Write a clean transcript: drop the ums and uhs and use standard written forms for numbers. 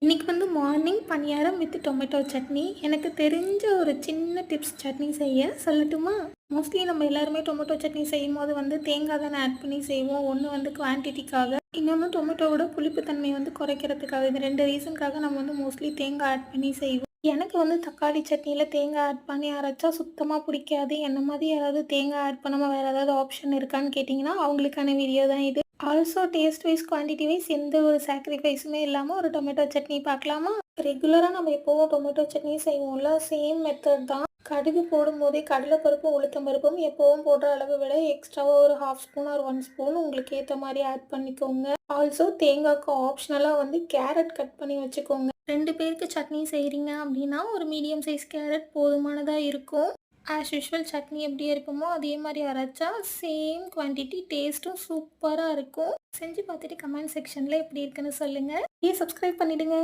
இன்றைக்கி வந்து morning paniyaram with tomato chutney. எனக்கு தெரிஞ்ச ஒரு சின்ன டிப்ஸ் சட்னி செய்ய சொல்லட்டுமா? மோஸ்ட்லி நம்ம எல்லாருமே டொமேட்டோ சட்னி செய்யும்போது வந்து தேங்காய் தானே ஆட் பண்ணி செய்வோம். ஒன்று வந்து குவான்டிட்டிக்காக, இன்னொன்று டொமேட்டோவோட புளிப்பு தன்மையை வந்து குறைக்கிறதுக்காக. இந்த 2 ரீசனுக்காக நம்ம வந்து மோஸ்ட்லி தேங்காய் ஆட் பண்ணி செய்வோம். எனக்கு வந்து தக்காளி சட்னியில் தேங்காய் ஆட் பண்ணி அரைச்சா சுத்தமாக பிடிக்காது. என்ன மாதிரி யாராவது தேங்காய் ஆட் பண்ணாமல் வேறு ஏதாவது ஆப்ஷன் இருக்கான்னு கேட்டிங்கன்னா அவங்களுக்கான வீடியோ தான் இது. Also taste wise, quantity wise எந்த ஒரு சாக்ரிஃபைஸுமே இல்லாமல் ஒரு டொமேட்டோ சட்னி பார்க்கலாமா? ரெகுலராக நம்ம எப்போவும் டொமேட்டோ சட்னி செய்வோம்ல, சேம் மெத்தட் தான். கடுகு போடும்போதே கடலைப்பருப்பும் உளுத்தம் பருப்பும் எப்போவும் போடுற அளவை விட எக்ஸ்ட்ராவாக ஒரு 1/2 ஸ்பூன் ஆர் 1 ஸ்பூன் உங்களுக்கு ஏற்ற மாதிரி ஆட் பண்ணிக்கோங்க. ஆல்சோ தேங்காய்க்கு ஆப்ஷனலாக வந்து கேரட் கட் பண்ணி வச்சுக்கோங்க. 2 பேருக்கு சட்னி செய்கிறீங்க அப்படின்னா ஒரு மீடியம் சைஸ் கேரட் போதுமானதாக இருக்கும். ஆஸ் யூஷுவல் சட்னி எப்படி இருக்குமோ அதே மாதிரி அரைச்சா சேம் குவான்டிட்டி, டேஸ்ட்டும் சூப்பராக இருக்கும். செஞ்சு பார்த்துட்டு கமெண்ட் செக்ஷனில் எப்படி இருக்குன்னு சொல்லுங்கள். சப்ஸ்கிரைப் பண்ணிவிடுங்க.